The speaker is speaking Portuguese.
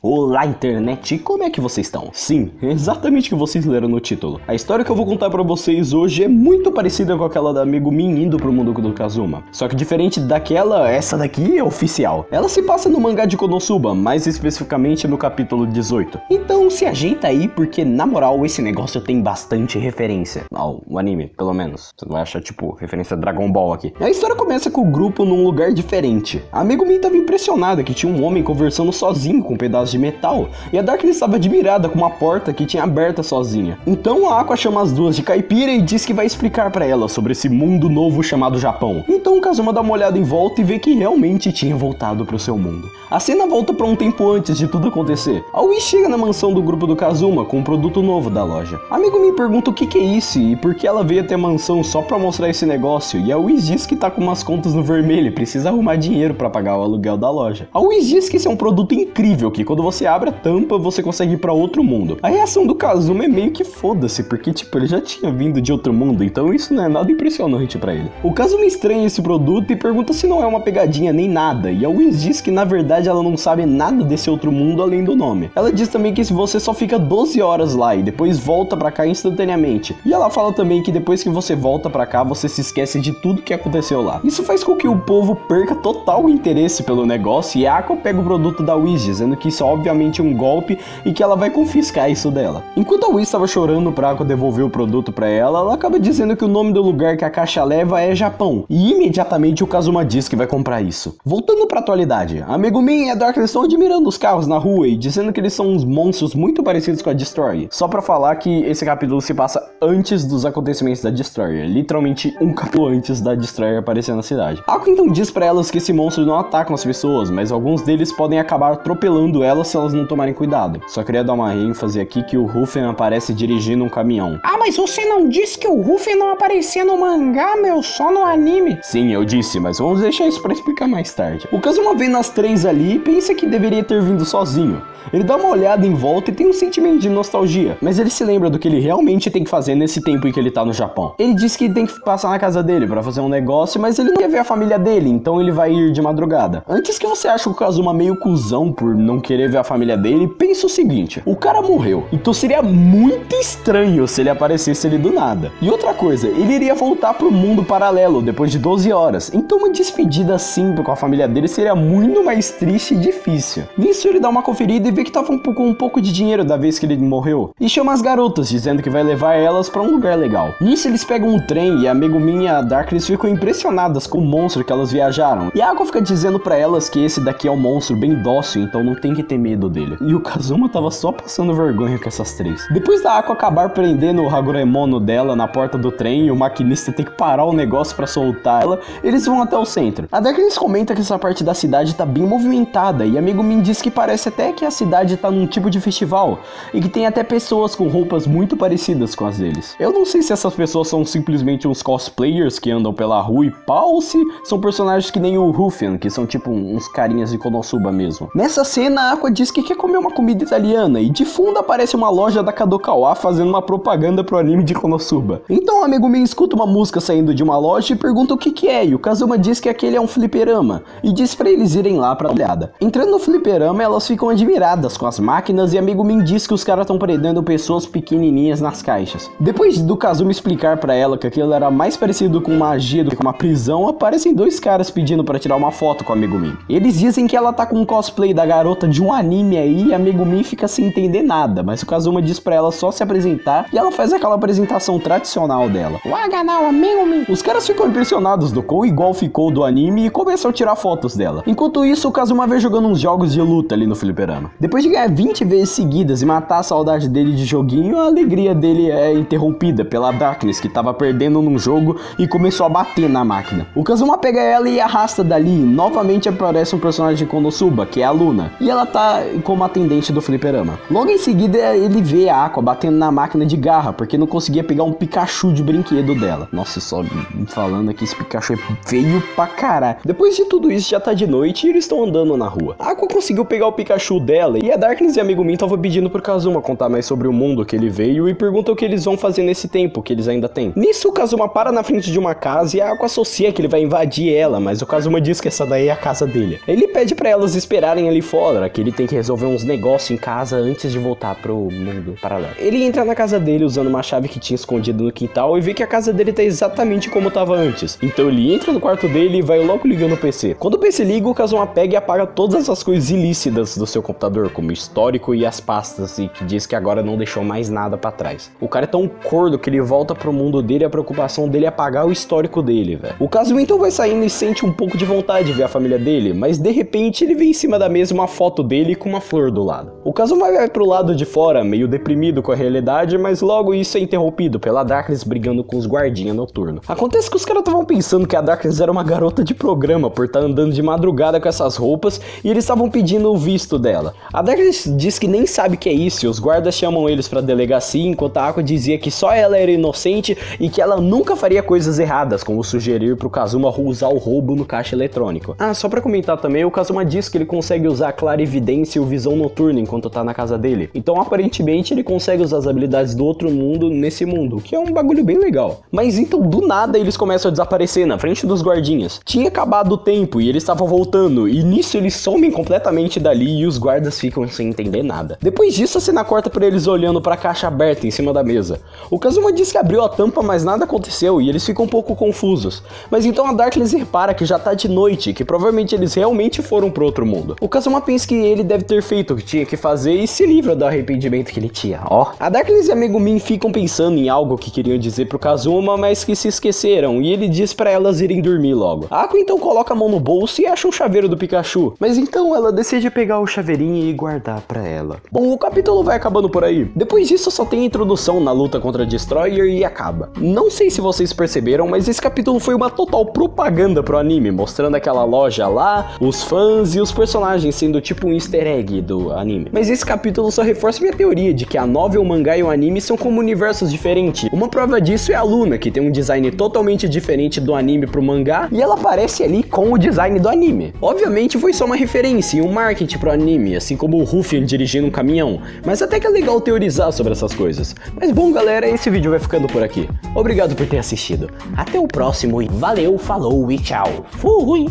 Olá, internet! Como é que vocês estão? Sim, exatamente o que vocês leram no título. A história que eu vou contar pra vocês hoje é muito parecida com aquela da Megumin indo pro mundo do Kazuma. Só que diferente daquela, essa daqui é oficial. Ela se passa no mangá de Konosuba, mais especificamente no capítulo 18. Então se ajeita aí, porque na moral esse negócio tem bastante referência ao anime, pelo menos. Você não vai achar tipo referência a Dragon Ball aqui. A história começa com o grupo num lugar diferente. A Megumin tava impressionada que tinha um homem conversando sozinho com um pedaço de metal, e a Darkness estava admirada com uma porta que tinha aberta sozinha. Então a Aqua chama as duas de caipira e diz que vai explicar pra ela sobre esse mundo novo chamado Japão. Então o Kazuma dá uma olhada em volta e vê que realmente tinha voltado pro seu mundo. A cena volta pra um tempo antes de tudo acontecer. A Ui chega na mansão do grupo do Kazuma com um produto novo da loja. A Megumin pergunta o que é isso e por que ela veio até a mansão só pra mostrar esse negócio, e a Ui diz que tá com umas contas no vermelho e precisa arrumar dinheiro pra pagar o aluguel da loja. A Ui diz que esse é um produto incrível, que quando você abre a tampa, você consegue ir pra outro mundo. A reação do Kazuma é meio que foda-se, porque tipo, ele já tinha vindo de outro mundo, então isso não é nada impressionante pra ele. O Kazuma estranha esse produto e pergunta se não é uma pegadinha nem nada, e a Wiz diz que na verdade ela não sabe nada desse outro mundo além do nome. Ela diz também que se você só fica 12 horas lá e depois volta pra cá instantaneamente. E ela fala também que depois que você volta pra cá, você se esquece de tudo que aconteceu lá. Isso faz com que o povo perca total o interesse pelo negócio, e a Aqua pega o produto da Wiz, dizendo que isso é obviamente um golpe e que ela vai confiscar isso dela. Enquanto a Wiz estava chorando pra Aqua devolver o produto pra ela, ela acaba dizendo que o nome do lugar que a caixa leva é Japão, e imediatamente o Kazuma diz que vai comprar isso. Voltando pra atualidade, a Megumin e a Darkness estão admirando os carros na rua e dizendo que eles são uns monstros muito parecidos com a Destroyer. Só pra falar que esse capítulo se passa antes dos acontecimentos da Destroyer, literalmente um capítulo antes da Destroyer aparecer na cidade. A Aqua então diz pra elas que esse monstro não atacam as pessoas, mas alguns deles podem acabar atropelando elas se elas não tomarem cuidado. Só queria dar uma ênfase aqui que o Ruffy aparece dirigindo um caminhão. Ah, mas você não disse que o Ruffy não aparecia no mangá, meu, só no anime? Sim, eu disse, mas vamos deixar isso pra explicar mais tarde. O Kazuma vê nas três ali e pensa que deveria ter vindo sozinho. Ele dá uma olhada em volta e tem um sentimento de nostalgia, mas ele se lembra do que ele realmente tem que fazer nesse tempo em que ele tá no Japão. Ele diz que tem que passar na casa dele pra fazer um negócio, mas ele não quer ver a família dele, então ele vai ir de madrugada. Antes que você ache o Kazuma meio cuzão por não querer ver a família dele, pensa o seguinte: o cara morreu, então seria muito estranho se ele aparecesse ali do nada. E outra coisa, ele iria voltar pro mundo paralelo depois de 12 horas, então uma despedida assim com a família dele seria muito mais triste e difícil. Nisso ele dá uma conferida e vê que tava com um pouco de dinheiro da vez que ele morreu, e chama as garotas, dizendo que vai levar elas pra um lugar legal. Nisso eles pegam um trem e a Megumin e a Darkness ficam impressionadas com o monstro que elas viajaram, e a Aqua fica dizendo pra elas que esse daqui é um monstro bem dócil, então não tem que ter medo dele. E o Kazuma tava só passando vergonha com essas três. Depois da Aqua acabar prendendo o Haguremono dela na porta do trem e o maquinista tem que parar o negócio pra soltar ela, eles vão até o centro. A Darkness comenta que essa parte da cidade tá bem movimentada, e a Megumin diz que parece até que a cidade tá num tipo de festival, e que tem até pessoas com roupas muito parecidas com as deles. Eu não sei se essas pessoas são simplesmente uns cosplayers que andam pela rua e pau, ou se são personagens que nem o Ruffy, que são tipo uns carinhas de Konosuba mesmo. Nessa cena, a Aqua diz que quer comer uma comida italiana, e de fundo aparece uma loja da Kadokawa fazendo uma propaganda pro anime de Konosuba. Então a Megumin escuta uma música saindo de uma loja e pergunta o que é, e o Kazuma diz que aquele é um fliperama, e diz pra eles irem lá pra olhada. Entrando no fliperama, elas ficam admiradas com as máquinas, e a Megumin diz que os caras estão prendendo pessoas pequenininhas nas caixas. Depois do Kazuma explicar pra ela que aquilo era mais parecido com magia do que uma prisão, aparecem dois caras pedindo pra tirar uma foto com a Megumin. Eles dizem que ela tá com um cosplay da garota de um anime aí, e a Megumin fica sem entender nada, mas o Kazuma diz pra ela só se apresentar, e ela faz aquela apresentação tradicional dela. Waganawa Megumin. Os caras ficam impressionados do quão igual ficou do anime e começam a tirar fotos dela. Enquanto isso, o Kazuma vem jogando uns jogos de luta ali no fliperama. Depois de ganhar 20 vezes seguidas e matar a saudade dele de joguinho, a alegria dele é interrompida pela Darkness, que tava perdendo num jogo e começou a bater na máquina. O Kazuma pega ela e arrasta dali, e novamente aparece um personagem de Konosuba, que é a Luna, e ela tá como atendente do fliperama. Logo em seguida, ele vê a Aqua batendo na máquina de garra, porque não conseguia pegar um Pikachu de brinquedo dela. Nossa, só falando aqui, esse Pikachu é feio pra caralho. Depois de tudo isso, já tá de noite e eles estão andando na rua. A Aqua conseguiu pegar o Pikachu dela, e a Darkness e a Megumin estavam pedindo pro Kazuma contar mais sobre o mundo que ele veio e pergunta o que eles vão fazer nesse tempo que eles ainda têm. Nisso, o Kazuma para na frente de uma casa e a Aqua associa que ele vai invadir ela, mas o Kazuma diz que essa daí é a casa dele. Ele pede pra elas esperarem ali fora, que ele tem que resolver uns negócios em casa antes de voltar pro mundo paralelo. Ele entra na casa dele usando uma chave que tinha escondido no quintal e vê que a casa dele tá exatamente como tava antes. Então ele entra no quarto dele e vai logo ligando o PC. Quando o PC liga, o Kazuma pega e apaga todas as coisas ilícitas do seu computador, como o histórico e as pastas, e que diz que agora não deixou mais nada pra trás. O cara é tão cordo que ele volta pro mundo dele e a preocupação dele é apagar o histórico dele, velho. O Kazuma então vai saindo e sente um pouco de vontade de ver a família dele, mas de repente ele vê em cima da mesa uma foto dele com uma flor do lado. O Kazuma vai pro lado de fora, meio deprimido com a realidade, mas logo isso é interrompido pela Darkness brigando com os guardinhas noturnos. Acontece que os caras estavam pensando que a Darkness era uma garota de programa por estar andando de madrugada com essas roupas e eles estavam pedindo o visto dela. A Darkness diz que nem sabe o que é isso e os guardas chamam eles pra delegacia, enquanto a Aqua dizia que só ela era inocente e que ela nunca faria coisas erradas, como sugerir pro Kazuma usar o roubo no caixa eletrônico. Ah, só pra comentar também, o Kazuma diz que ele consegue usar a clarividência e o visão noturno enquanto tá na casa dele. Então aparentemente ele consegue usar as habilidades do outro mundo nesse mundo, que é um bagulho bem legal. Mas então do nada eles começam a desaparecer na frente dos guardinhas. Tinha acabado o tempo e eles estavam voltando, e nisso eles somem completamente dali e os guardas ficam sem entender nada. Depois disso a cena corta pra eles olhando pra caixa aberta em cima da mesa. O Kazuma diz que abriu a tampa, mas nada aconteceu e eles ficam um pouco confusos. Mas então a Darkness repara que já tá de noite, que provavelmente eles realmente foram pro outro mundo. O Kazuma pensa que ele deve ter feito o que tinha que fazer e se livra do arrependimento que ele tinha, ó. A Darkness e a Megumin ficam pensando em algo que queriam dizer pro Kazuma, mas que se esqueceram, e ele diz pra elas irem dormir logo. A Aqua então coloca a mão no bolso e acha um chaveiro do Pikachu, mas então ela decide pegar o chaveirinho e guardar pra ela. Bom, o capítulo vai acabando por aí. Depois disso só tem a introdução na luta contra Destroyer e acaba. Não sei se vocês perceberam, mas esse capítulo foi uma total propaganda pro anime, mostrando aquela loja lá, os fãs e os personagens sendo tipo um easter egg do anime. Mas esse capítulo só reforça minha teoria de que a novel, o mangá e o anime são como universos diferentes. Uma prova disso é a Luna, que tem um design totalmente diferente do anime pro mangá, e ela aparece ali com o design do anime. Obviamente foi só uma referência e um marketing pro anime, assim como o Ruffy dirigindo um caminhão, mas até que é legal teorizar sobre essas coisas. Mas bom galera, esse vídeo vai ficando por aqui. Obrigado por ter assistido. Até o próximo e valeu, falou e tchau. Fui!